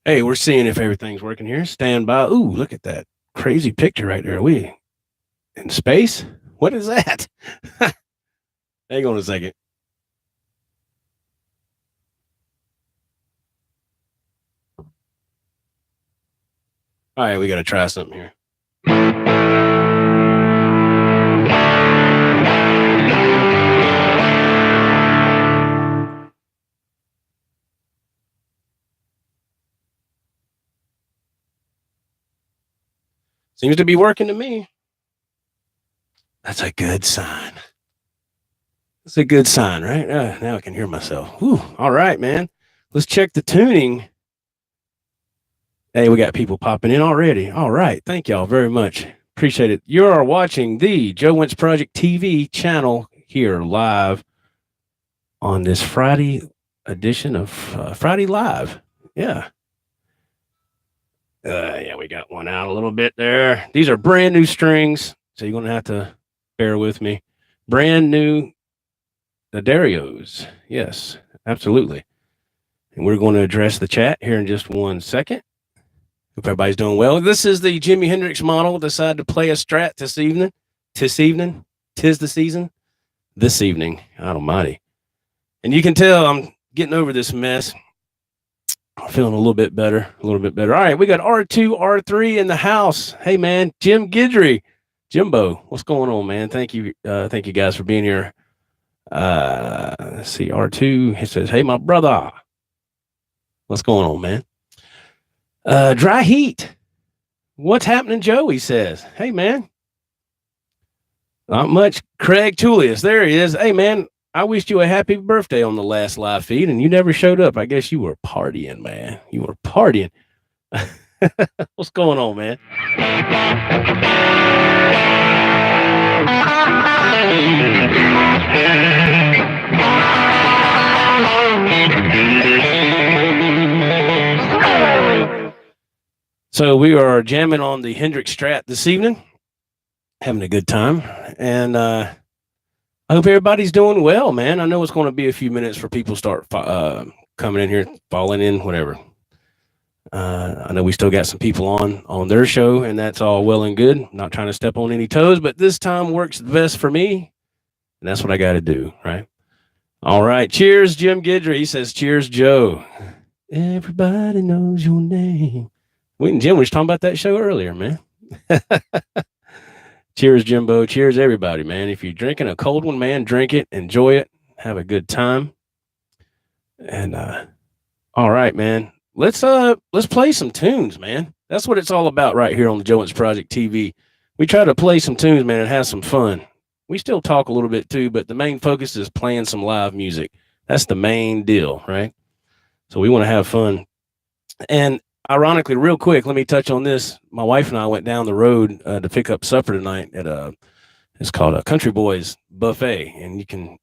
Hey, we're seeing if everything's working here. Stand by. Ooh, look at that crazy picture right there. Are we in space? What is that? Hang on a second. All right, we got to try something here. Seems to be working to me. That's a good sign. That's a good sign, right? Now I can hear myself. Whew. All right, man. Let's check the tuning. Hey, we got people popping in already. All right. Thank y'all very much. Appreciate it. You are watching the Joe Wentz Project TV channel here live on this Friday edition of Friday Live. Yeah. Yeah, we got one out a little bit there. These are brand new strings, so you're going to have to bear with me. Brand new Darios. Yes, absolutely. And we're going to address the chat here in just 1 second. Hope everybody's doing well. This is the Jimi Hendrix model. Decided to play a Strat this evening. Tis the season. This evening. God almighty. And you can tell I'm getting over this mess. I'm feeling a little bit better. All right, we got R2, R3 in the house. Hey, man, Jim Guidry. Jimbo, what's going on, man? Thank you guys for being here. Let's see, R2, he says, hey, my brother. What's going on, man? Dry heat. What's happening, Joe? He says, hey, man. Not much. Craig Tullius, there he is. Hey, man, I wished you a happy birthday on the last live feed, and you never showed up. I guess you were partying, man. You were partying. What's going on, man? So we are jamming on the Hendrix Strat this evening, having a good time, and I hope everybody's doing well, man. I know it's going to be a few minutes for people start coming in here, falling in, whatever. I know we still got some people on their show, and that's all well and good. I'm not trying to step on any toes, but this time works the best for me, and that's what I got to do, right? All right. Cheers, Jim Guidry. He says, cheers, Joe. Everybody knows your name. We and Jim was talking about that show earlier, man. Cheers, Jimbo. Cheers, everybody, man. If you're drinking a cold one, man, drink it, enjoy it, have a good time. And all right, man. Let's play some tunes, man. That's what it's all about right here on the Joe Wentz Project TV. We try to play some tunes, man, and have some fun. We still talk a little bit too, but the main focus is playing some live music. That's the main deal, right? So we want to have fun. And ironically, real quick, let me touch on this. My wife and I went down the road to pick up supper tonight at it's called a Country Boys Buffet, and you can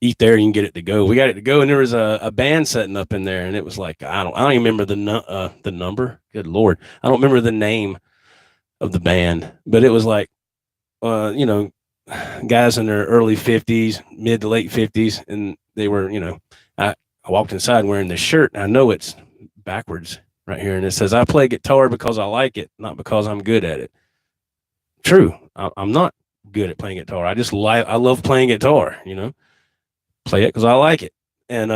eat there. You can get it to go. We got it to go, and there was a band setting up in there, and it was like I don't even remember the number. Good Lord, I don't remember the name of the band, but it was like guys in their early 50s, mid to late 50s, and they were I walked inside wearing this shirt, and I know it's backwards right here, and it says I play guitar because I like it, not because I'm good at it. True, I'm not good at playing guitar. I love playing guitar, play it because I like it. And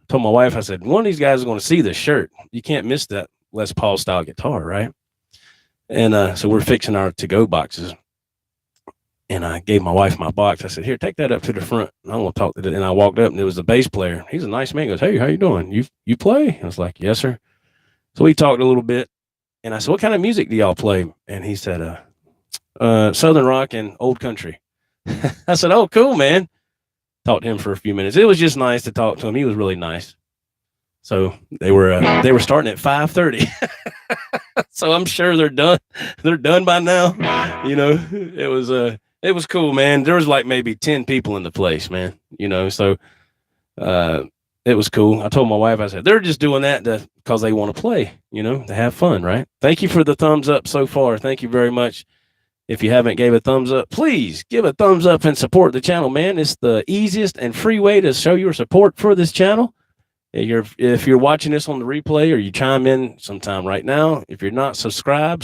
told my wife, I said, one of these guys is going to see this shirt. You can't miss that Les Paul style guitar, right? And so we're fixing our to-go boxes, and I gave my wife my box. I said, here, take that up to the front. And I'm going to talk to it. And I walked up, and it was the bass player. He's a nice man. He goes, hey, how you doing? You play? I was like, yes, sir. So we talked a little bit, and I said, what kind of music do y'all play? And he said, Southern rock and old country. I said, oh, cool, man. Talked to him for a few minutes. It was just nice to talk to him. He was really nice. So they were starting at 5:30. So I'm sure they're done. They're done by now. It was cool, man. There was like maybe 10 people in the place, man. So it was cool. I told my wife, I said, they're just doing that because they want to play, to have fun, right? Thank you for the thumbs up so far. Thank you very much. If you haven't gave a thumbs up, please give a thumbs up and support the channel, man. It's the easiest and free way to show your support for this channel. If you're watching this on the replay or you chime in sometime right now, if you're not subscribe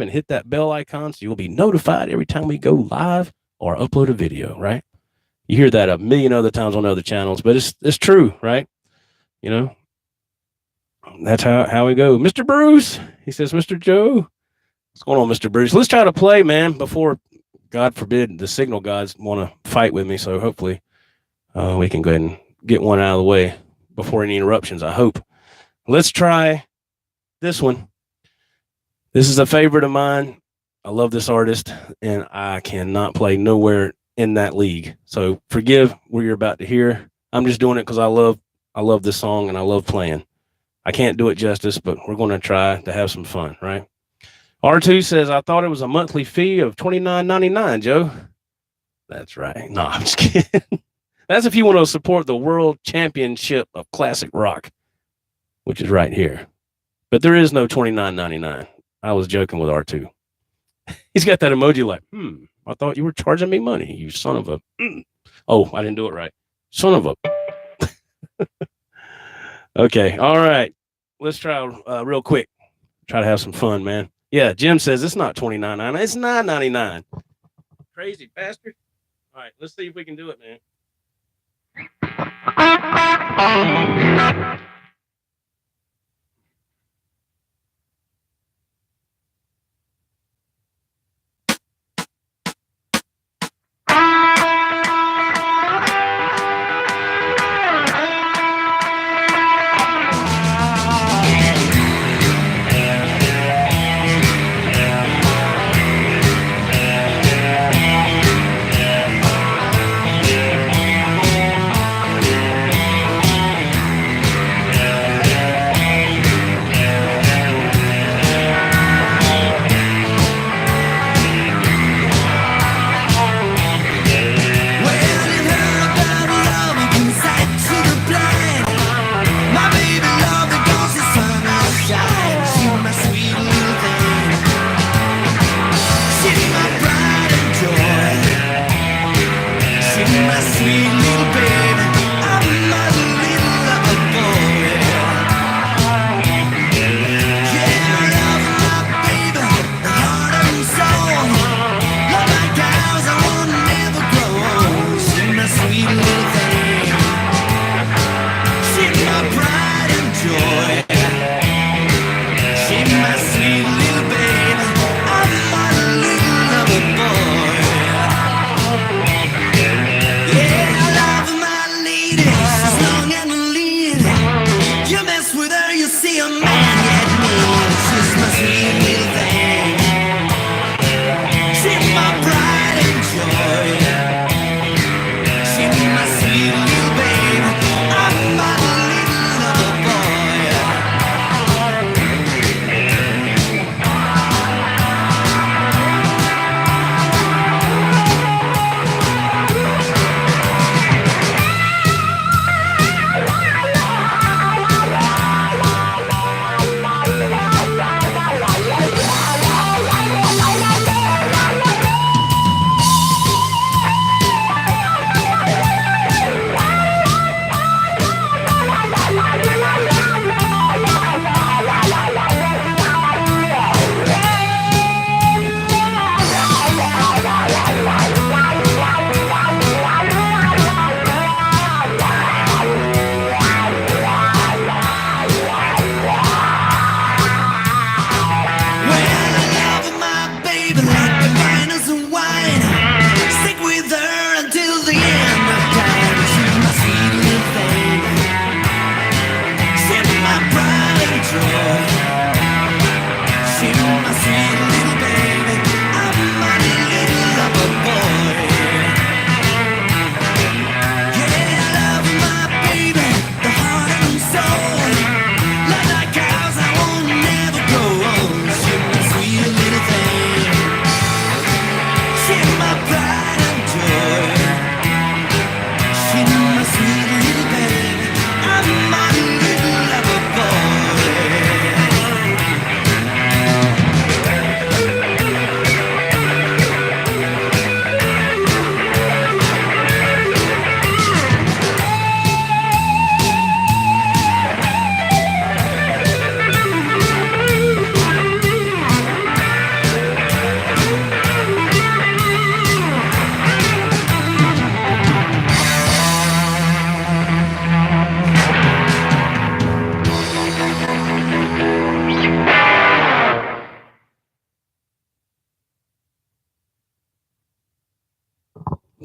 and hit that bell icon so you'll be notified every time we go live or upload a video, right? You hear that a million other times on other channels, but it's true, right? You know, that's how we go. Mr. Bruce, he says, Mr. Joe, what's going on, Mr. Bruce? Let's try to play, man, before, God forbid, the signal gods want to fight with me. So hopefully we can go ahead and get one out of the way before any interruptions, I hope. Let's try this one. This is a favorite of mine. I love this artist, and I cannot play nowhere in that league. So forgive what you're about to hear. I'm just doing it because I love this song and I love playing. I can't do it justice, but we're going to try to have some fun, right? R2 says, I thought it was a monthly fee of $29.99, Joe. That's right. No, I'm just kidding. That's if you want to support the World Championship of Classic Rock, which is right here. But there is no $29.99. I was joking with R2. He's got that emoji like, I thought you were charging me money, you son of a. Oh, I didn't do it right. Son of a. Okay, all right. Let's try real quick. Try to have some fun, man. Yeah, Jim says it's not $29.99. It's $9.99. Crazy bastard. All right, let's see if we can do it, man.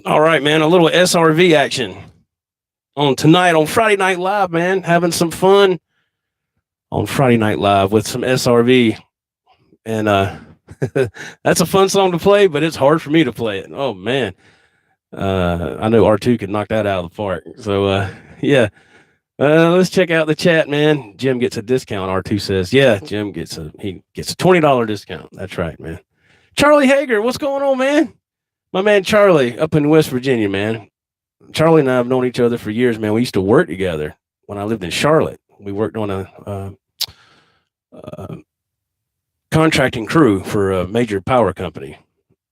All right, man. A little SRV action on tonight on Friday Night Live, man. Having some fun on Friday Night Live with some SRV. And that's a fun song to play, but it's hard for me to play it. Oh, man. I know R2 could knock that out of the park. So, yeah. Let's check out the chat, man. Jim gets a discount. R2 says, yeah, Jim gets a $20 discount. That's right, man. Charlie Hager, what's going on, man? My man Charlie up in West Virginia, man. Charlie and I have known each other for years, man. We used to work together when I lived in Charlotte. We worked on a contracting crew for a major power company.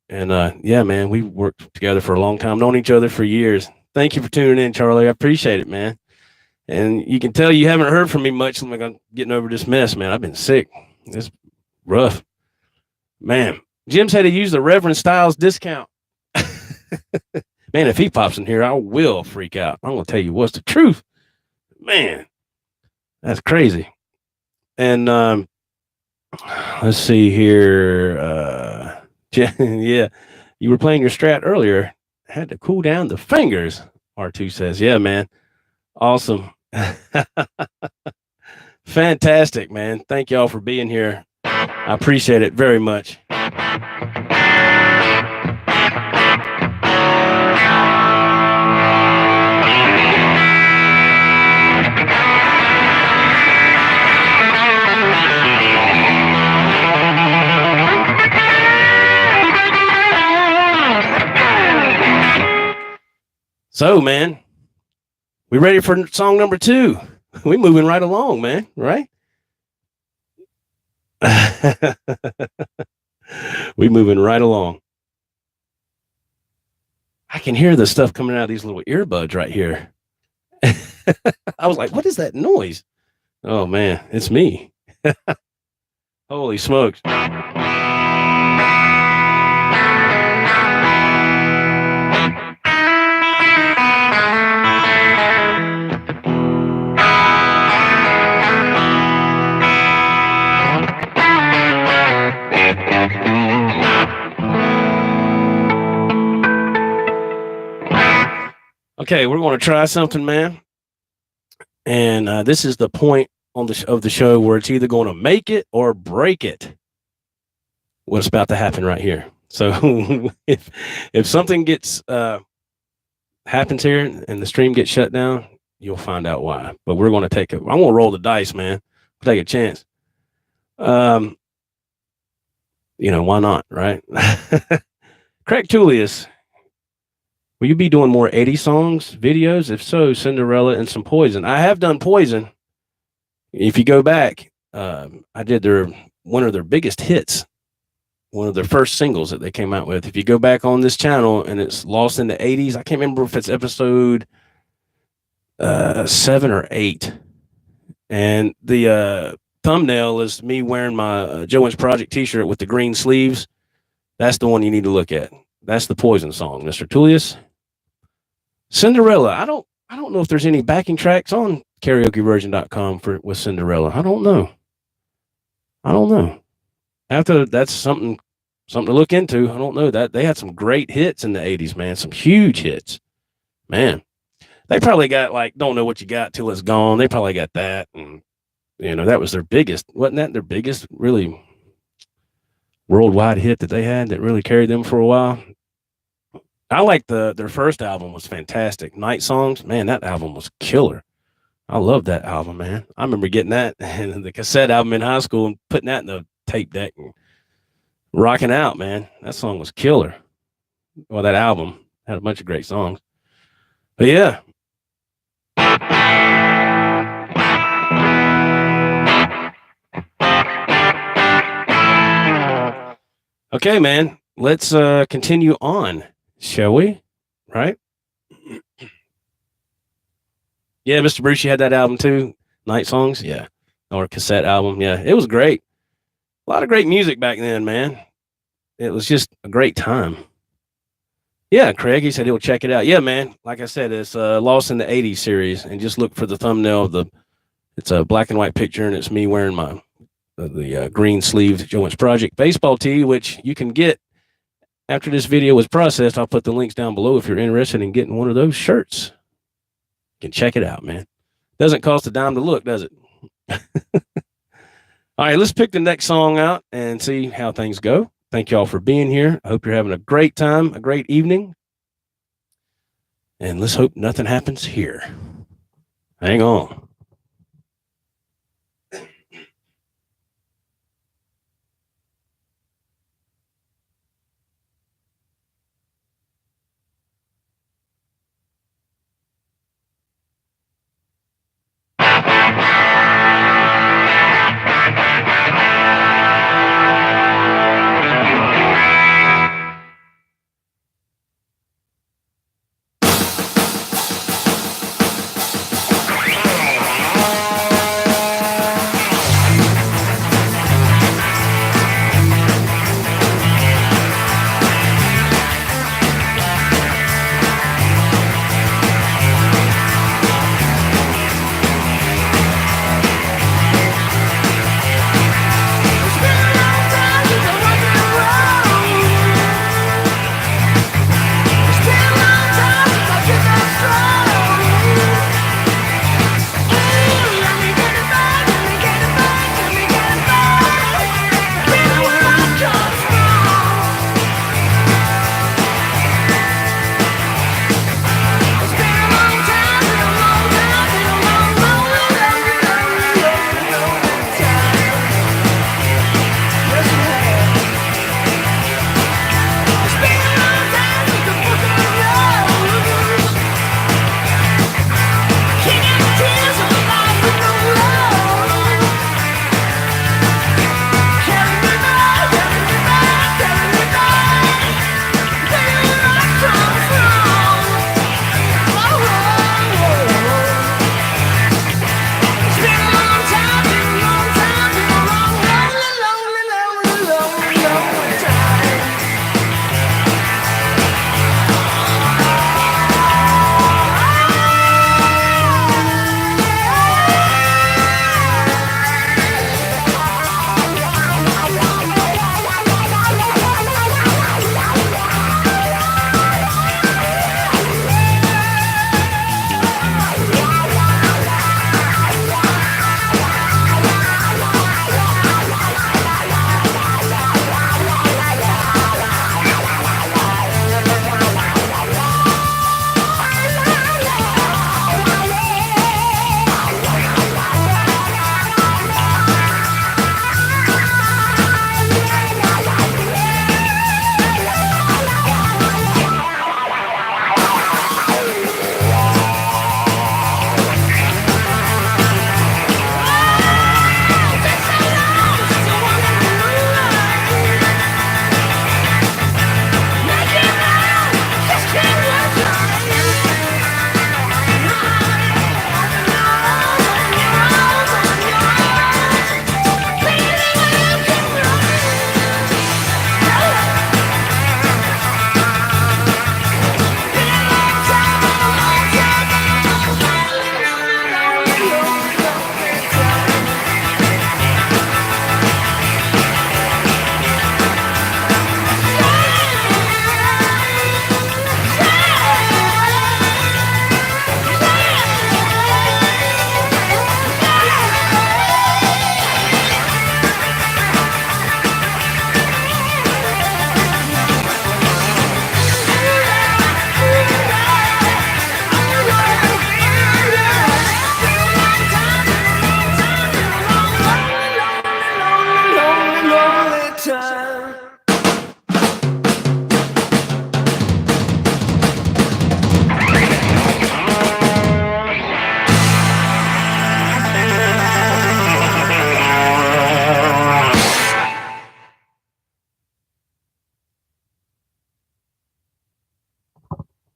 And yeah, man, we worked together for a long time, known each other for years. Thank you for tuning in, Charlie. I appreciate it, man. And you can tell you haven't heard from me much. Like I'm getting over this mess, man. I've been sick. It's rough. Man, Jim said he used the Reverend Styles discount. Man, if he pops in here, I will freak out. I'm going to tell you what's the truth. Man, that's crazy. And let's see here. Yeah, you were playing your Strat earlier. Had to cool down the fingers, R2 says. Yeah, man. Awesome. Fantastic, man. Thank y'all for being here. I appreciate it very much. So, man, we ready for song number 2? We moving right along, man, right? We moving right along. I can hear the stuff coming out of these little earbuds right here. I was like, what is that noise? Oh, man, it's me. Holy smokes. Okay, we're going to try something, man. And this is the point of the show where it's either going to make it or break it. What's about to happen right here. So if something gets happens here and the stream gets shut down, you'll find out why. But we're going to take it. I'm going to roll the dice, man. Take a chance. Why not, right? Craig Tullius. Will you be doing more 80 songs, videos? If so, Cinderella and some Poison. I have done Poison. If you go back, I did one of their biggest hits, one of their first singles that they came out with. If you go back on this channel and it's Lost in the 80s, I can't remember if it's episode 7 or 8. And the thumbnail is me wearing my Joe Wentz Project t-shirt with the green sleeves. That's the one you need to look at. That's the Poison song, Mr. Tullius. Cinderella. I don't know if there's any backing tracks on karaokeversion.com with Cinderella. I don't know. After that's something to look into. I don't know that they had some great hits in the 80s, man. Some huge hits, man. They probably got like Don't Know What You Got Till It's Gone. They probably got that, and that was their biggest. Wasn't that their biggest really worldwide hit that they had that really carried them for a while? I like their first album was fantastic. Night Songs, man, that album was killer. I love that album, man. I remember getting that and the cassette album in high school and putting that in the tape deck and rocking out, man. That song was killer. Well, that album had a bunch of great songs. But yeah. Okay, man. Let's continue on. Shall we? Right? Yeah, Mr. Bruce, you had that album too? Night Songs? Yeah. Or cassette album. Yeah, it was great. A lot of great music back then, man. It was just a great time. Yeah, Craig, he said he'll check it out. Yeah, man. Like I said, it's Lost in the 80s series. And just look for the thumbnail of it's a black and white picture, and it's me wearing the green sleeved Joe Wentz Project baseball tee, which you can get After this video was processed, I'll put the links down below if you're interested in getting one of those shirts. You can check it out, man. Doesn't cost a dime to look, does it? All right, let's pick the next song out and see how things go. Thank y'all for being here. I hope you're having a great time, a great evening. And let's hope nothing happens here. Hang on.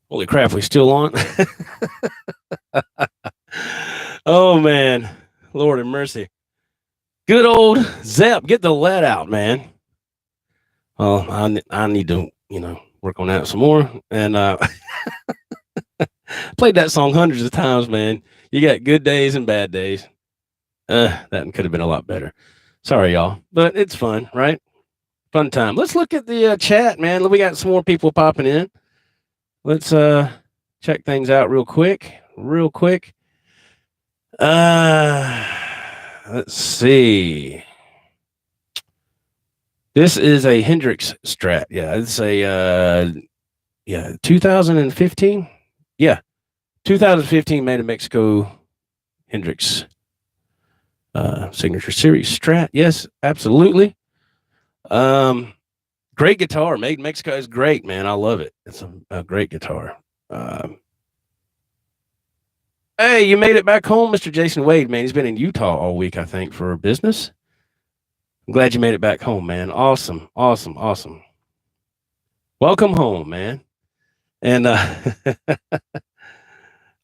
Holy crap, we still on? Oh, man. Lord have mercy. Good old Zepp. Get the lead out, man. Well, I need to, work on that some more. And played that song hundreds of times, man. You got good days and bad days. That could have been a lot better. Sorry, y'all. But it's fun, right? Fun time. Let's look at the chat, man. We got some more people popping in. Let's check things out real quick. Let's see. This is a Hendrix Strat. Yeah, it's a 2015. Yeah, 2015 made in Mexico Hendrix signature series Strat. Yes, absolutely. Great guitar. Made in Mexico is great, man. I love it. It's a great guitar. Hey, you made it back home, Mr. Jason Wade, man. He's been in Utah all week, I think, for business. I'm glad you made it back home, man. Awesome. Welcome home, man. And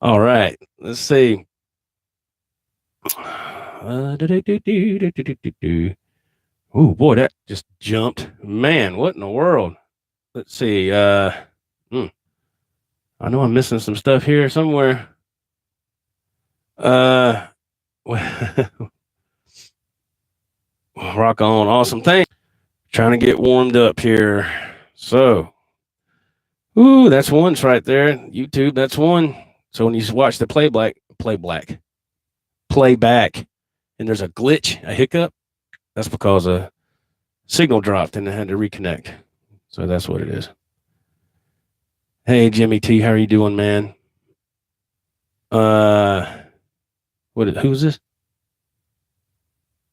all right, let's see. Oh boy, that just jumped. Man, what in the world? Let's see. I know I'm missing some stuff here somewhere. Rock on. Awesome. Thanks. Trying to get warmed up here. So, that's one right there. YouTube, that's one. So when you watch the playback, and there's a glitch, a hiccup, that's because a signal dropped and I had to reconnect. So that's what it is. Hey, Jimmy T, how are you doing, man? Who's this?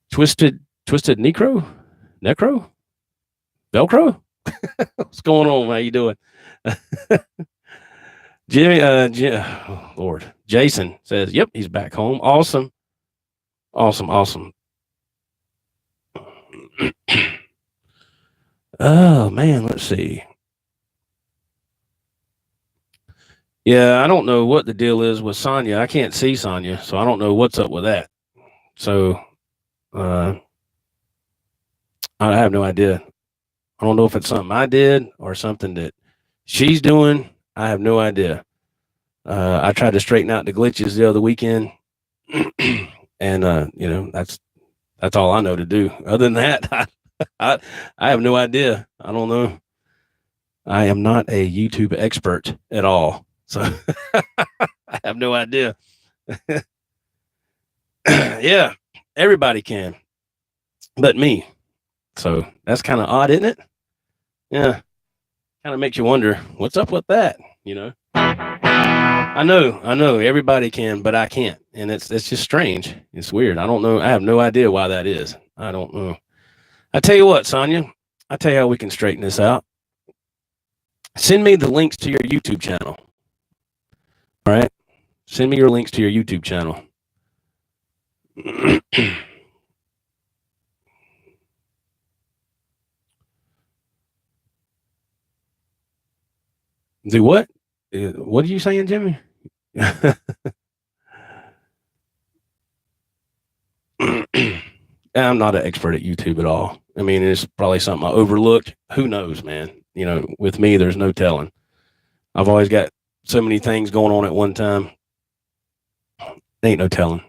Twisted Necro? Velcro? What's going on? How you doing? Jimmy, oh, Lord. Jason says, yep, he's back home. Awesome. Oh, man, let's see. Yeah, I don't know what the deal is with Sonya. I can't see Sonya, so I don't know what's up with that. So, I have no idea. I don't know if it's something I did or something that she's doing. I have no idea. I tried to straighten out the glitches the other weekend, and that's all I know to do. Other than that, I have no idea. I don't know. I am not a YouTube expert at all, so I have no idea. Yeah, everybody can, but me. So that's kind of odd, isn't it? Yeah, kind of makes you wonder what's up with that. I know everybody can, but I can't, and it's just strange. It's weird. I don't know. I have no idea why that is. I don't know. I tell you what, Sonia, I tell you how we can straighten this out. Send me the links to your YouTube channel. All right, send me your links to your YouTube channel. Do what? What are you saying, Jimmy? I'm not an expert at YouTube at all. I mean, it's probably something I overlooked. Who knows, man? With me, there's no telling. I've always got so many things going on at one time. Ain't no telling.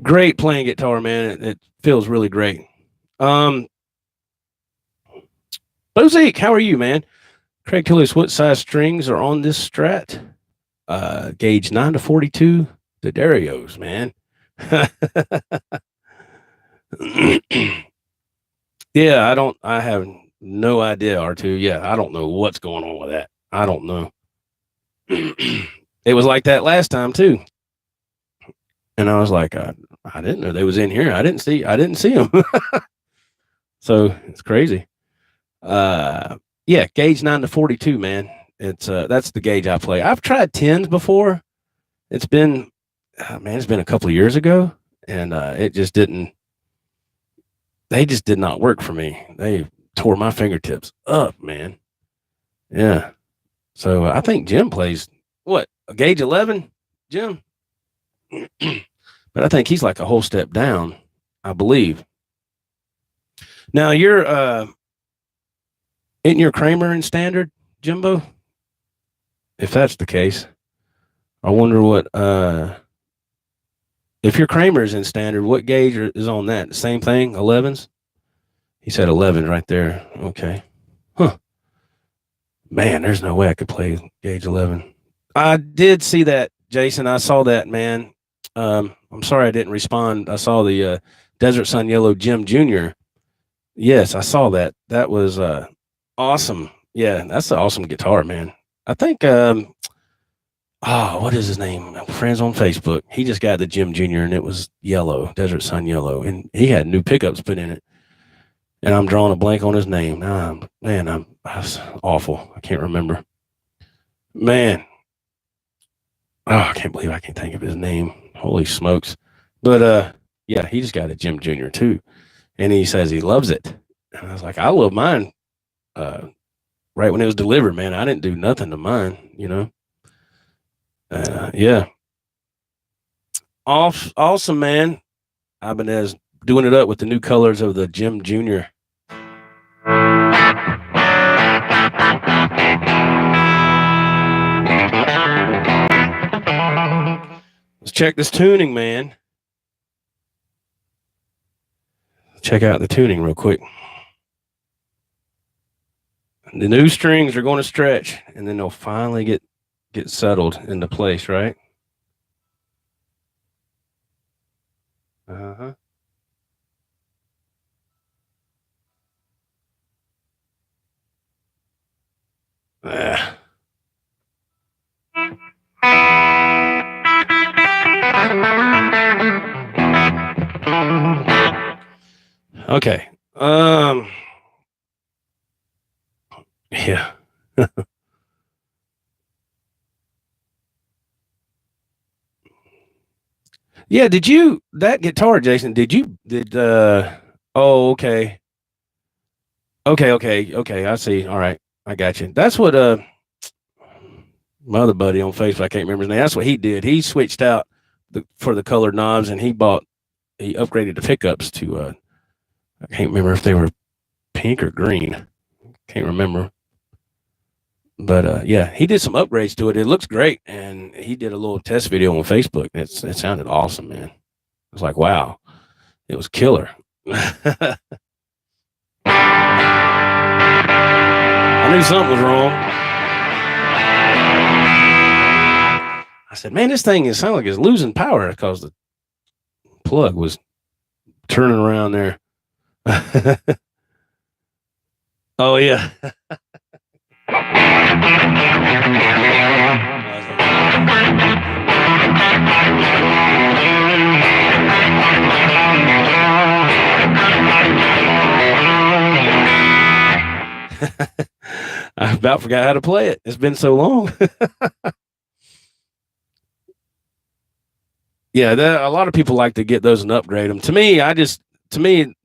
Great playing guitar, man. It feels really great. Bozique, how are you, man? Craig Tillis, what size strings are on this Strat? Gauge 9 to 42. The Darios, man. Yeah, I have no idea, R2. Yeah, I don't know what's going on with that. I don't know. It was like that last time too. And I was like, I didn't know they was in here. I didn't see them. So it's crazy. Yeah, gauge 9 to 42, man. It's that's the gauge I play. I've tried 10s before. It's been it's been a couple of years ago, and it just didn't. They just did not work for me. They tore my fingertips up, man. Yeah. So I think Jim plays what, a gauge 11, Jim. But I think he's like a whole step down, I believe. Now you're isn't your Kramer in standard, Jimbo? If that's the case, I wonder what if your Kramer's in standard, what gauge is on that? Same thing, 11s? He said 11 right there. Okay. Huh. Man, there's no way I could play gauge 11. I did see that, Jason. I saw that, man. I'm sorry I didn't respond. I saw the Desert Sun Yellow Jim Jr. Yes, I saw that. That was awesome. Yeah, that's an awesome guitar, man. I think what is his name? Friends on Facebook. He just got the Jim Jr. and it was yellow, Desert Sun Yellow, and he had new pickups put in it. And I'm drawing a blank on his name. That's awful. I can't remember. Man. Oh, I can't believe I can't think of his name. Holy smokes. But yeah, he just got a Jim Jr. too. And he says he loves it. And I was like, I love mine. Right when it was delivered, man. I didn't do nothing to mine, you know. Yeah. Awesome, man. Ibanez doing it up with the new colors of the Jim Jr. Let's check this tuning, man. Check out the tuning real quick. The new strings are going to stretch, and then they'll finally get settled into place, right? Uh-huh. Okay. Yeah. Yeah, that guitar, Jason, oh, okay. Okay, I see. All right. I got you. That's what my other buddy on Facebook, I can't remember his name. That's what he did. He switched out for the colored knobs, and he upgraded the pickups to I can't remember if they were pink or green. Can't remember. But yeah, he did some upgrades to it. It looks great, and he did a little test video on Facebook. It sounded awesome, man. I was like, wow, it was killer. I knew something was wrong. I said, man, this thing sounds like it's losing power because the plug was turning around there. Oh, yeah. I about forgot how to play it. It's been so long. Yeah, a lot of people like to get those and upgrade them. To me,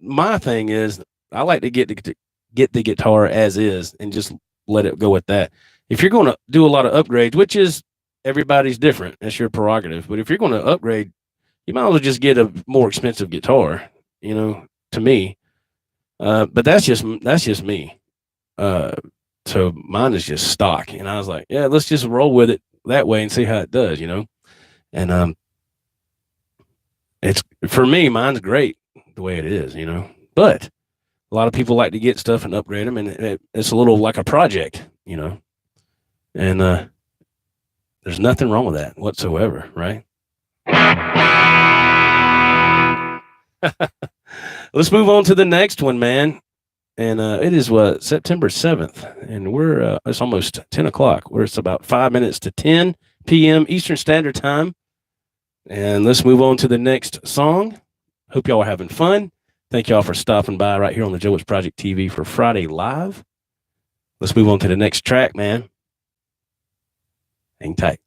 my thing is I like to get the guitar as is and just let it go with that. If you're going to do a lot of upgrades, which is everybody's different, that's your prerogative. But if you're going to upgrade, you might as well just get a more expensive guitar, you know, to me. But that's just me. So mine is just stock. And I was like, yeah, let's just roll with it that way and see how it does, you know? And, it's for me, mine's great the way it is, you know, but a lot of people like to get stuff and upgrade them. And it's a little like a project, you know, and, there's nothing wrong with that whatsoever. Right. Let's move on to the next one, man. And it is September 7th, and it's almost 10 o'clock. It's about 5 minutes to 10 p.m. Eastern Standard Time. And let's move on to the next song. Hope y'all are having fun. Thank y'all for stopping by right here on the Joe Wentz Project TV for Friday Live. Let's move on to the next track, man. Hang tight.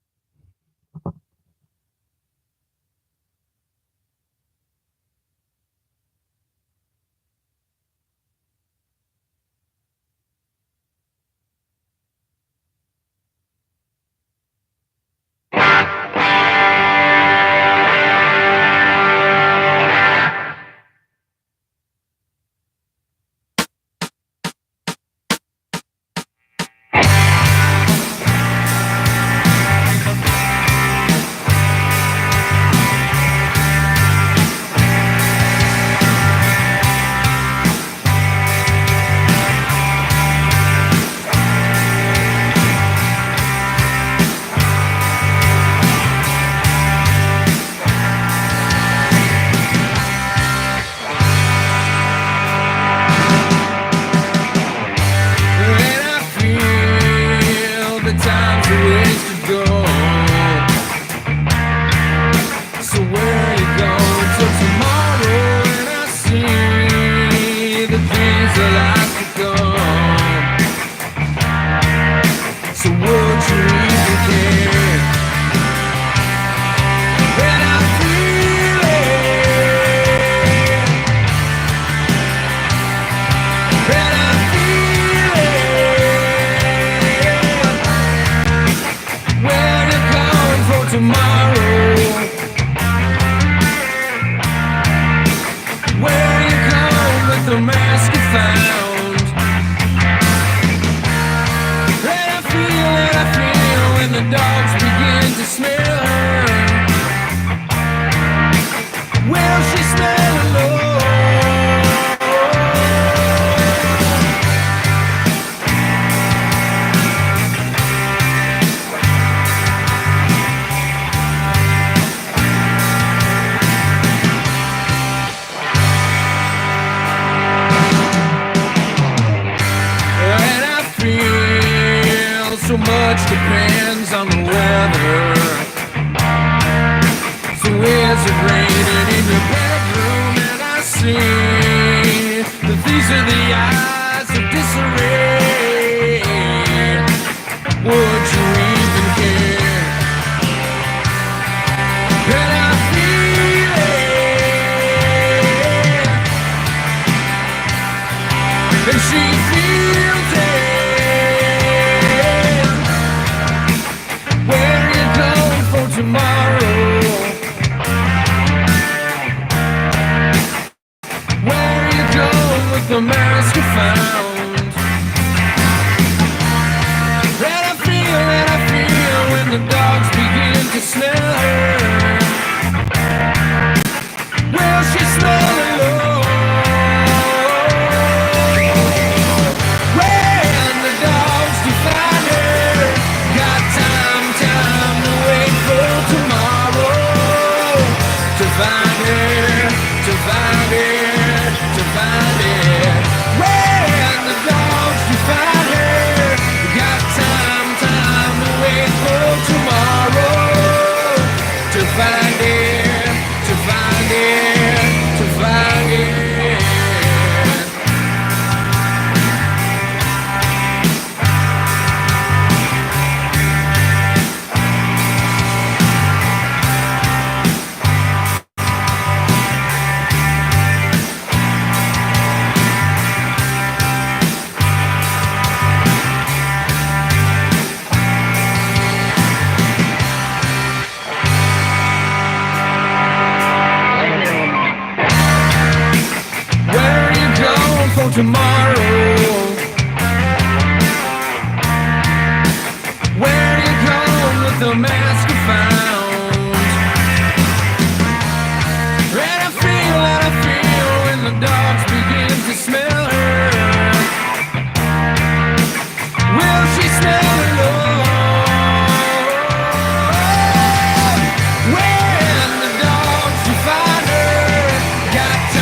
When the dogs you find her, got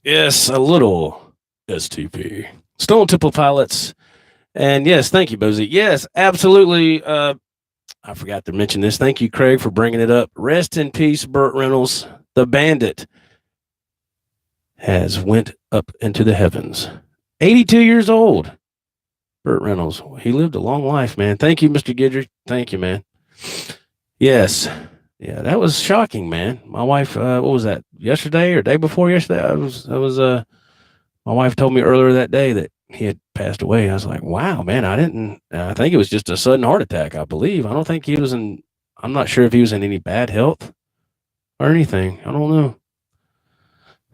Yes, a little STP. Stone Temple Pilots. And yes, thank you, Bozy. Yes, absolutely. I forgot to mention this. Thank you, Craig, for bringing it up. Rest in peace, Burt Reynolds. The bandit has went up into the heavens. 82 years old. Burt Reynolds. He lived a long life, man. Thank you, Mr. Gidry. Thank you, man. Yes. Yeah, that was shocking, man. My wife, what was that? Yesterday or day before yesterday? My wife told me earlier that day that he had passed away. I was like, wow, man, I think it was just a sudden heart attack, I believe. I don't think he was I'm not sure if he was in any bad health or anything. I don't know.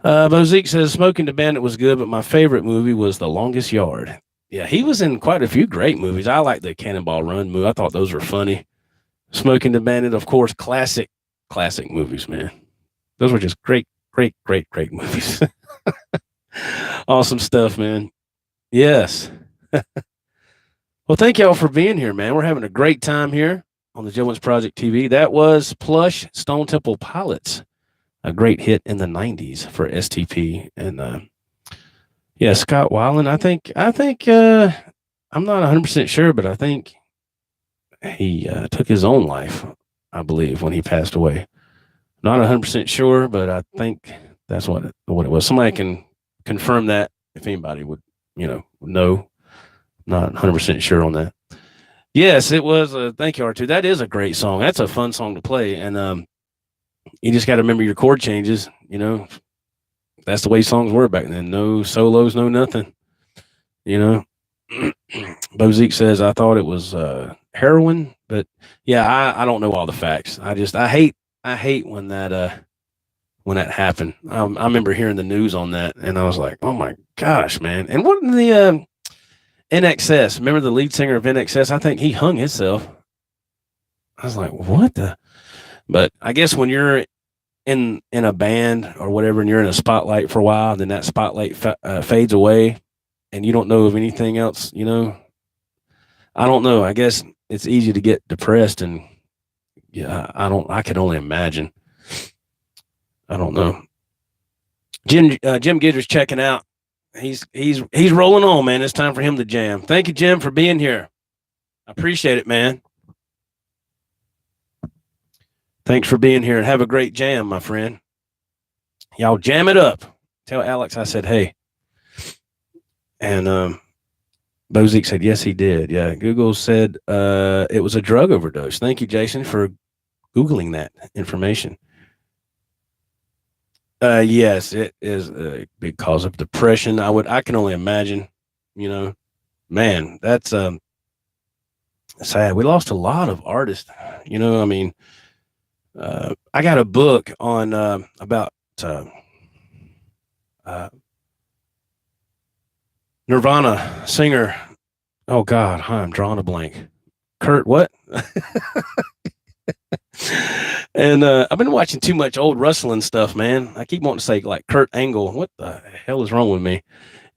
Bozique says, Smoking the Bandit was good, but my favorite movie was The Longest Yard. Yeah, he was in quite a few great movies. I like the Cannonball Run movie. I thought those were funny. Smoking the Bandit, of course, classic movies, man. Those were just great movies. Awesome stuff, man. Yes. Well, thank y'all for being here, man. We're having a great time here on the Joe Wentz Project TV. That was Plush Stone Temple Pilots, a great hit in the 90s for STP. And yeah, Scott Weiland, I think I'm not 100% sure, but I think he took his own life, I believe, when he passed away. Not 100% sure, but I think that's what it was. Somebody can confirm that if anybody would, know. Not 100% sure on that. Yes, it was. Thank you, R2. That is a great song. That's a fun song to play. And you just got to remember your chord changes. That's the way songs were back then. No solos, no nothing. Bozique says, I thought it was heroin, but yeah, I don't know all the facts. I hate when that happened. I remember hearing the news on that, and I was like, oh my gosh, man. And what in the NXS, remember the lead singer of NXS? I think he hung himself. I was like, what the? But I guess when you're in a band or whatever, and you're in a spotlight for a while, then that spotlight fades away, and you don't know of anything else. I don't know. I guess it's easy to get depressed, and yeah, I can only imagine. I don't know. Jim Gidger's checking out. He's rolling on, man. It's time for him to jam. Thank you, Jim, for being here. I appreciate it, man. Thanks for being here, and have a great jam, my friend. Y'all jam it up. Tell Alex I said hey. And Bozique said yes, he did. Yeah, Google said it was a drug overdose. Thank you, Jason, for Googling that information. Yes, it is a big cause of depression. I can only imagine, man, that's sad. We lost a lot of artists, I mean, I got a book on about Nirvana singer. Oh God, I'm drawing a blank. Kurt, what? And I've been watching too much old wrestling stuff, man. I keep wanting to say like Kurt Angle. What the hell is wrong with me?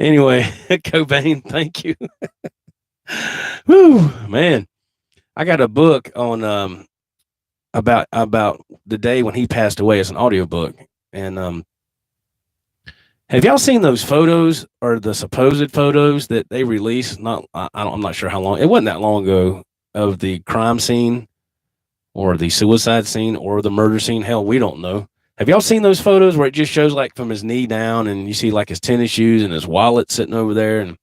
Anyway, Cobain, thank you. Whew, man. I got a book on about the day when he passed away. It's an audiobook. And have y'all seen those photos or the supposed photos that they released? I'm not sure how long. It wasn't that long ago of the crime scene or the suicide scene or the murder scene. Hell, we don't know. Have y'all seen those photos where it just shows like from his knee down and you see like his tennis shoes and his wallet sitting over there? And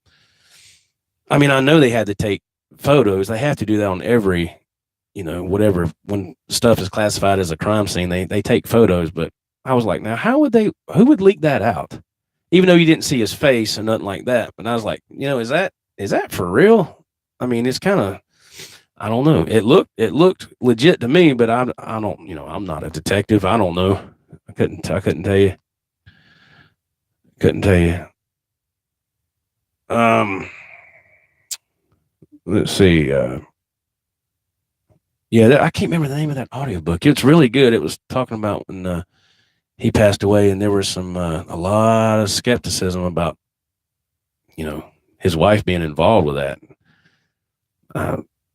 I mean, I know they had to take photos. They have to do that on every, whatever, when stuff is classified as a crime scene, they take photos. But I was like, now who would leak that out? Even though you didn't see his face and nothing like that. But I was like, is that for real? I mean, it's kind of, I don't know. It looked legit to me, but I don't, I'm not a detective. I don't know. I couldn't tell you. Let's see. Yeah, I can't remember the name of that audiobook. It's really good. It was talking about when he passed away, and there was a lot of skepticism about, his wife being involved with that.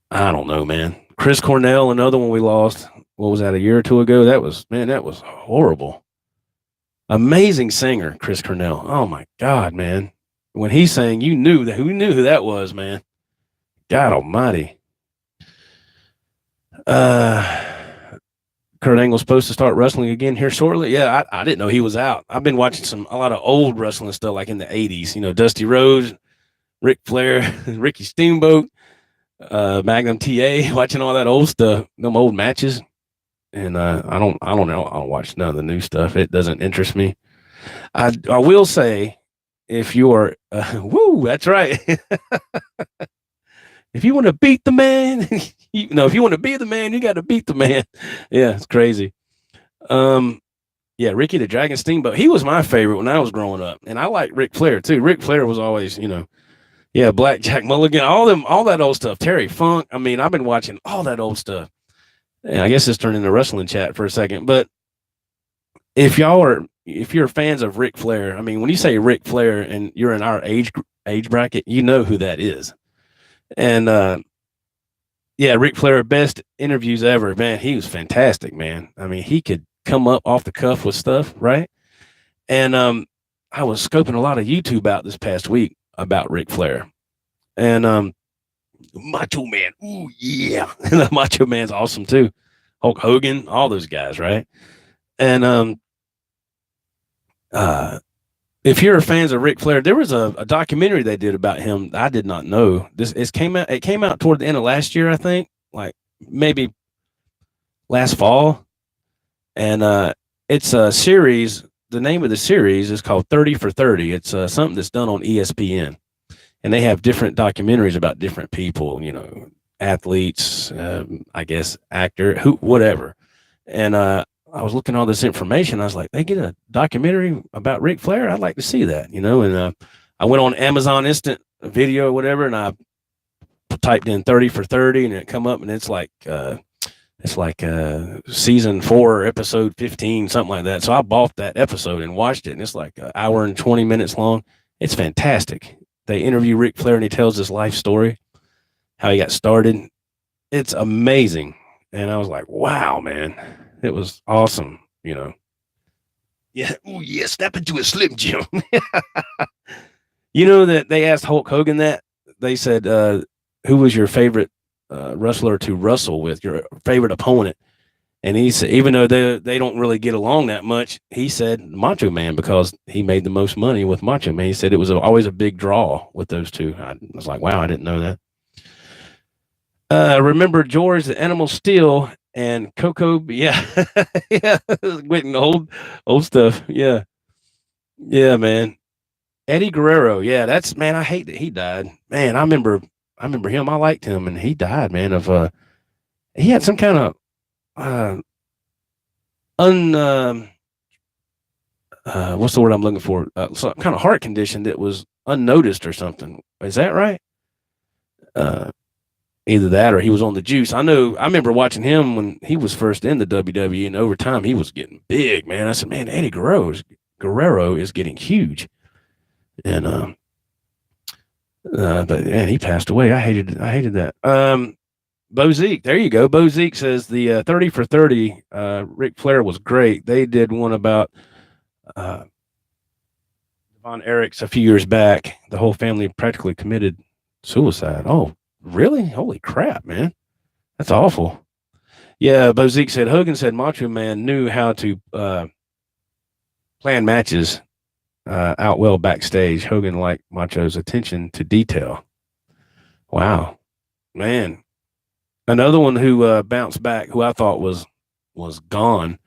I don't know, man. Chris Cornell, another one we lost. What was that, a year or two ago? That was horrible. Amazing singer, Chris Cornell. Oh my God, man. When he sang, you knew that who knew who that was, man. God almighty. Uh Kurt Angle's supposed to start wrestling again here shortly. Yeah, I didn't know he was out. I've been watching a lot of old wrestling stuff like in the 80s, Dusty Rhodes, Ric Flair, Ricky Steamboat, Magnum TA, watching all that old stuff, them old matches. And I don't know. I don't watch none of the new stuff. It doesn't interest me. I will say, if you're, woo, that's right. If you want to beat the man, if you want to be the man, you got to beat the man. Yeah, it's crazy. Yeah, Ricky the Dragon Steamboat. He was my favorite when I was growing up, and I like Ric Flair too. Ric Flair was always, yeah, Blackjack Mulligan, all that old stuff. Terry Funk. I mean, I've been watching all that old stuff. And I guess it's turned into wrestling chat for a second, but if you're fans of Ric Flair, I mean, when you say Ric Flair and you're in our age bracket, you know who that is. And yeah, Ric Flair, best interviews ever, man. He was fantastic, man. I mean, he could come up off the cuff with stuff, right? And I was scoping a lot of YouTube out this past week about Ric Flair, and Macho Man, ooh yeah, the Macho Man's awesome too. Hulk Hogan, all those guys, right? And if you're fans of Ric Flair, there was a documentary they did about him. I did not know this. It came out toward the end of last year, I think, like maybe last fall, and it's a series. The name of the series is called 30 for 30. It's something that's done on ESPN, and they have different documentaries about different people, athletes, I guess, actor, whatever. And I was looking at all this information. I was like, they get a documentary about Ric Flair. I'd like to see that, And I went on Amazon Instant Video or whatever, and I typed in 30 for 30, and it come up, and it's like season 4, episode 15, something like that. So I bought that episode and watched it, and it's like an hour and 20 minutes long. It's fantastic. They interview Ric Flair, and he tells his life story, how he got started. It's amazing. And I was like, wow, man, it was awesome, Yeah. Oh, yeah. Step into a Slim Jim. That they asked Hulk Hogan that. They said, who was your favorite wrestler to wrestle with, your favorite opponent? And he said, even though they don't really get along that much, he said Macho Man, because he made the most money with Macho Man. He said it was always a big draw with those two. I was like, wow, I didn't know that. Remember George the Animal Steel and Coco? Yeah, yeah, waiting old stuff. Yeah, yeah, man. Eddie Guerrero. Yeah, that's, man. I hate that he died. Man, I remember him. I liked him, and he died, man. He had some kind of what's the word I'm looking for? Some kind of heart condition that was unnoticed or something. Is that right? Either that or he was on the juice. I remember watching him when he was first in the WWE, and over time he was getting big, man. I said, man, Eddie Guerrero is getting huge. And but man, he passed away. I hated that. Bo Zeke, there you go. Bo Zeke says the 30 for 30, Ric Flair was great. They did one about Von Erichs a few years back. The whole family practically committed suicide. Oh, really? Holy crap, man. That's awful. Yeah, Bo Zeke said, Hogan said Macho Man knew how to plan matches out well backstage. Hogan liked Macho's attention to detail. Wow, man. Another one who bounced back, who I thought was gone,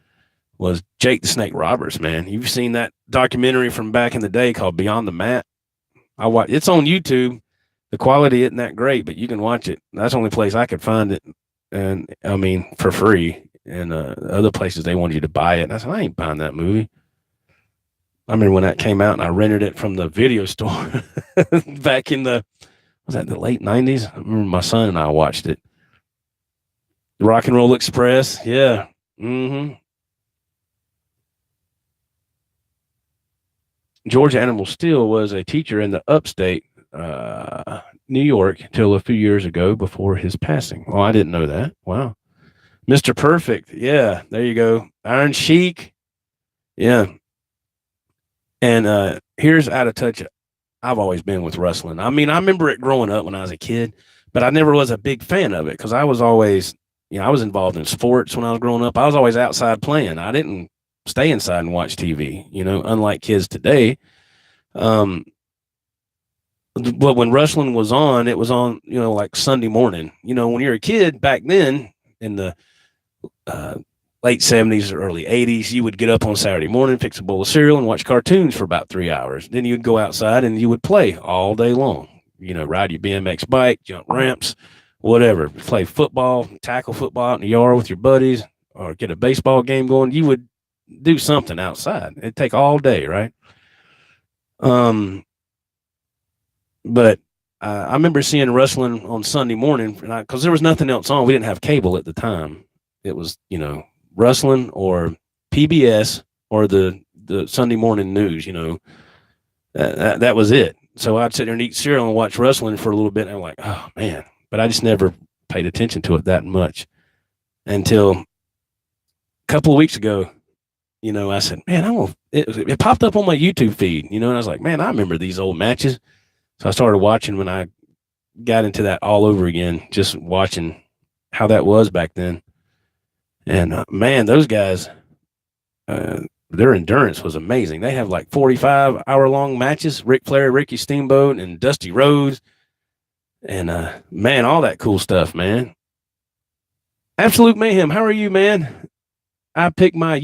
was Jake the Snake Roberts, man. You've seen that documentary from back in the day called Beyond the Mat? It's on YouTube. The quality isn't that great, but you can watch it. That's the only place I could find it, and I mean for free. And other places they wanted you to buy it. And I said, I ain't buying that movie. I remember when that came out, and I rented it from the video store back in the late 90s. I remember my son and I watched it. Rock and Roll Express, yeah. Mm-hmm. George Animal Steel was a teacher in the upstate New York until a few years ago before his passing. Oh, I didn't know that. Wow. Mr. Perfect, yeah, there you go. Iron Sheik, yeah. And here's out of touch. I've always been with wrestling. I mean, I remember it growing up when I was a kid, but I never was a big fan of it because I was always, I was involved in sports when I was growing up. I was always outside playing. I didn't stay inside and watch TV, unlike kids today. Um, but when wrestling was on, it was on, like Sunday morning. When you're a kid back then in the uh, late 70s or early 80s, you would get up on Saturday morning, fix a bowl of cereal, and watch cartoons for about 3 hours. Then you'd go outside and you would play all day long. Ride your BMX bike, jump ramps, whatever. Play football, tackle football out in the yard with your buddies, or get a baseball game going. You would do something outside. It'd take all day, right? But I remember seeing wrestling on Sunday morning because there was nothing else on. We didn't have cable at the time. It was, wrestling or PBS or the Sunday morning news. That was it. So I'd sit there and eat cereal and watch wrestling for a little bit. And I'm like, oh man, but I just never paid attention to it that much until a couple of weeks ago. I said, man, it popped up on my YouTube feed, and I was like, man, I remember these old matches. So I started watching when I got into that all over again, just watching how that was back then. And man, those guys, their endurance was amazing. They have like 45-hour-long matches. Ric Flair, Ricky Steamboat, and Dusty Rhodes, and man, all that cool stuff, man. Absolute mayhem. How are you, man? I picked my.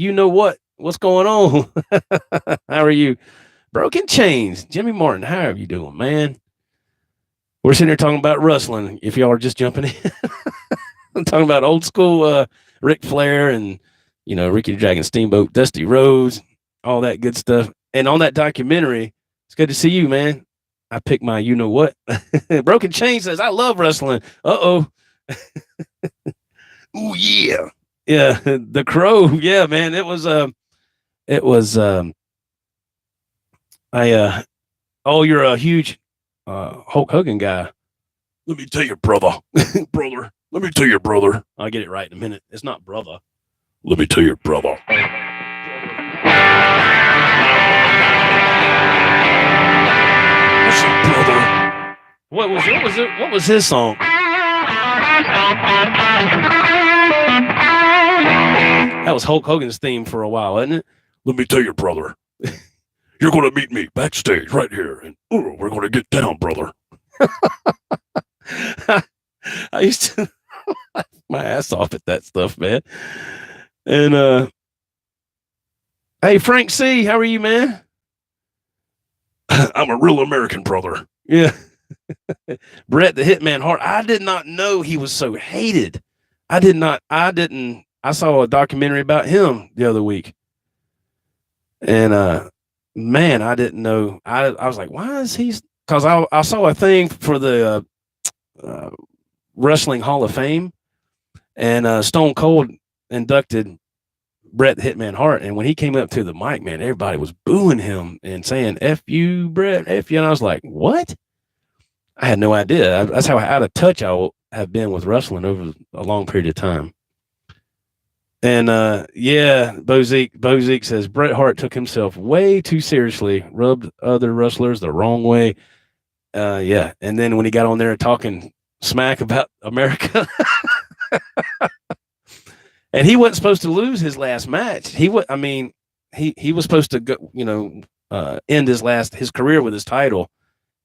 What's going on? How are you? Broken Chains, Jimmy Martin. How are you doing, man? We're sitting here talking about wrestling. If y'all are just jumping in, I'm talking about old school Ric Flair and Ricky the Dragon Steamboat, Dusty Rhodes, all that good stuff. And on that documentary, it's good to see you, man. I picked my Broken Chain says, I love wrestling. Uh-oh. Oh, yeah. Yeah, the Crow. Yeah, man. You're a huge Hulk Hogan guy. Let me tell you, brother. Brother. Let me tell you, brother. I'll get it right in a minute. It's not brother. Let me tell you, brother. What's up, brother? What was his song? That was Hulk Hogan's theme for a while, wasn't it? Let me tell you, brother. You're going to meet me backstage right here, and we're going to get down, brother. I used to laugh my ass off at that stuff, man. And hey, Frank C, how are you, man? I'm a real American, brother. Yeah. Bret the Hitman Hart. I did not know he was so hated. I saw a documentary about him the other week. And man, I didn't know. I was like, why is he? Because I saw a thing for the Wrestling Hall of Fame, and Stone Cold inducted Bret the Hitman Hart. And when he came up to the mic, man, everybody was booing him and saying, F you, Bret, F you. And I was like, what? I had no idea. That's how out of touch I have been with wrestling over a long period of time. And yeah, Bozique says Bret Hart took himself way too seriously, rubbed other wrestlers the wrong way. Yeah, and then when he got on there talking smack about America, and he wasn't supposed to lose his last match. He was supposed to go, end his career with his title,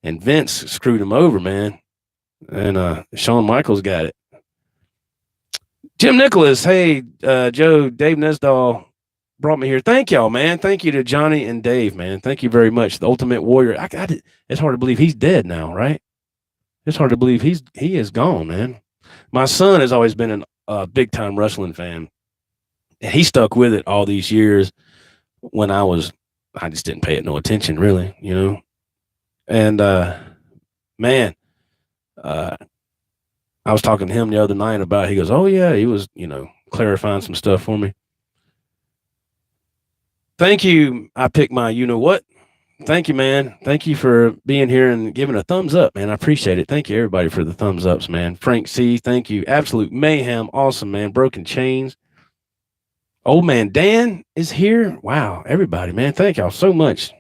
and Vince screwed him over, man. And Shawn Michaels got it. Jim Nicholas, hey, Joe, Dave Nesdahl brought me here. Thank y'all, man. Thank you to Johnny and Dave, man. Thank you very much. The Ultimate Warrior. It's hard to believe he's dead now, right? It's hard to believe he is gone, man. My son has always been a big time wrestling fan, and he stuck with it all these years. When I just didn't pay it no attention, really, And man, I was talking to him the other night about. He goes, "Oh yeah," he was, clarifying some stuff for me. Thank you. I picked my, what? Thank you, man. Thank you for being here and giving a thumbs up, man. I appreciate it. Thank you, everybody, for the thumbs ups, man. Frank C, thank you. Absolute mayhem, awesome, man. Broken Chains. Old man Dan is here. Wow, everybody, man. Thank y'all so much.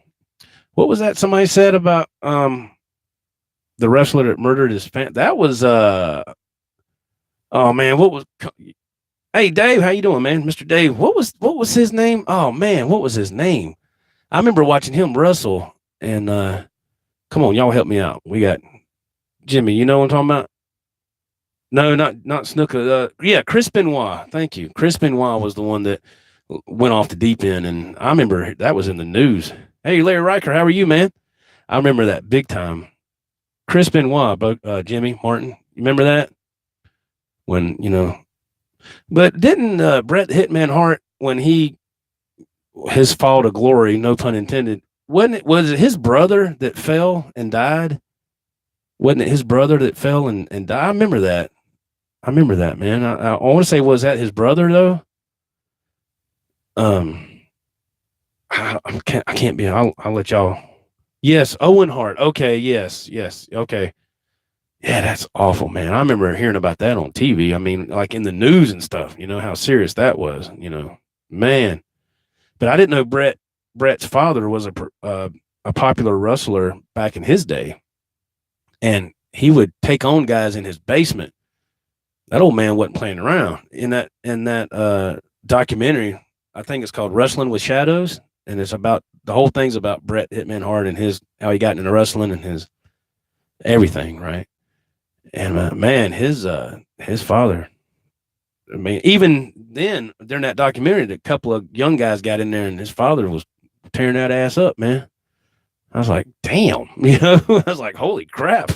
What was that somebody said about the wrestler that murdered his fan? That was oh man, what was hey Dave, how you doing, man? Mr. Dave, what was his name? Oh man, what was his name? I remember watching him wrestle and come on, y'all help me out. We got Jimmy, you know what I'm talking about? No, not Snooker. Yeah, Chris Benoit. Thank you. Chris Benoit was the one that went off the deep end, and I remember that was in the news. Hey, Larry Riker, how are you, man? I remember that big time. Chris Benoit, Jimmy Martin. You remember that when But didn't Bret Hitman Hart when his fall to glory, no pun intended, was it his brother that fell and died? Wasn't it his brother that fell and died? I remember that. I remember that, man. I want to say, was that his brother though? I can't be. I'll let y'all. Yes, Owen Hart. Okay, yes, okay. Yeah, that's awful, man. I remember hearing about that on TV. I mean, like in the news and stuff. You know how serious that was. Man. But I didn't know Brett's father was a popular wrestler back in his day, and he would take on guys in his basement. That old man wasn't playing around. In that documentary, I think it's called Wrestling with Shadows, and it's about the whole thing's about Bret Hitman Hart and how he got into wrestling and his everything, right? And man, his father. I mean, even then, during that documentary, a couple of young guys got in there, and his father was tearing that ass up, man. I was like, damn, I was like, holy crap.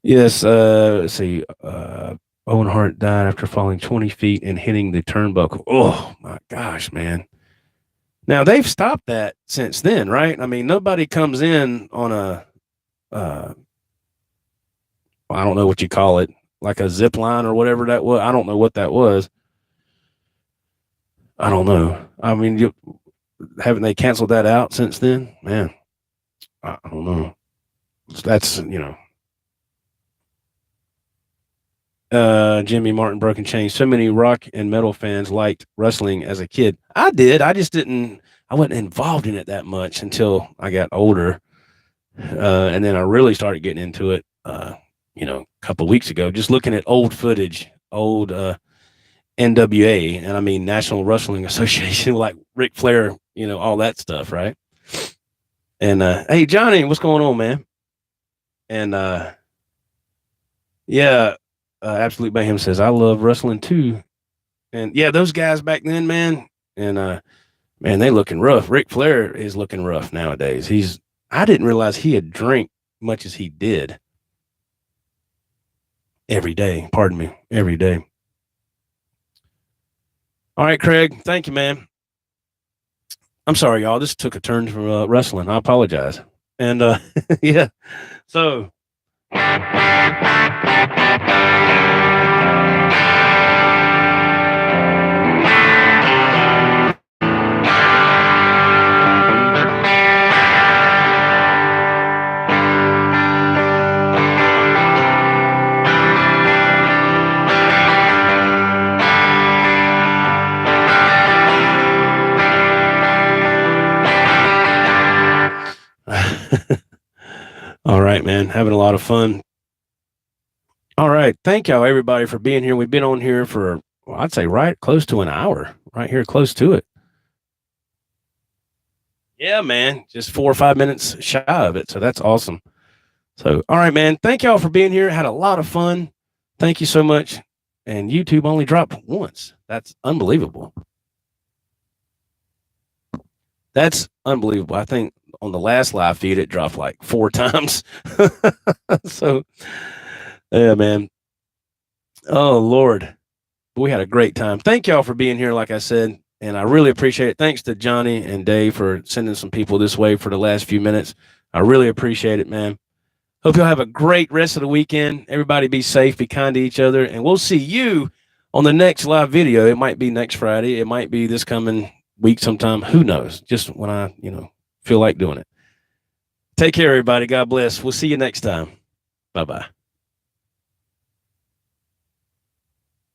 Yes, let's see. Owen Hart died after falling 20 feet and hitting the turnbuckle. Oh my gosh, man. Now they've stopped that since then, right? I mean, nobody comes in on I don't know what you call it, like a zip line or whatever that was. I don't know what that was. I don't know. I mean, haven't they canceled that out since then? Man, I don't know. That's, Jimmy Martin, Broken Chain. So many rock and metal fans liked wrestling as a kid. I did. I just didn't. I wasn't involved in it that much until I got older, and then I really started getting into it. A couple of weeks ago, just looking at old footage, old NWA, and I mean National Wrestling Association, like Ric Flair, all that stuff, right? And hey, Johnny, what's going on, man? And yeah. Absolute Mayhem says, I love wrestling too. And yeah, those guys back then, man. And man, they looking rough. Ric Flair is looking rough nowadays. I didn't realize he had drank much as he did every day. Pardon me, every day. All right, Craig. Thank you, man. I'm sorry, y'all. This took a turn from wrestling. I apologize. And yeah. So all right, man. Having a lot of fun. All right. Thank y'all, everybody, for being here. We've been on here for, I'd say, right close to an hour, right here, close to it. Yeah, man. Just 4 or 5 minutes shy of it. So that's awesome. So, all right, man. Thank y'all for being here. Had a lot of fun. Thank you so much. And YouTube only dropped once. That's unbelievable. That's unbelievable. I think on the last live feed, it dropped like 4 times. So, yeah, man. Oh, Lord. We had a great time. Thank y'all for being here, like I said, and I really appreciate it. Thanks to Johnny and Dave for sending some people this way for the last few minutes. I really appreciate it, man. Hope y'all have a great rest of the weekend. Everybody be safe, be kind to each other, and we'll see you on the next live video. It might be next Friday. It might be this coming week sometime. Who knows? Just when I, feel like doing it. Take care, everybody. God bless. We'll see you next time. Bye-bye.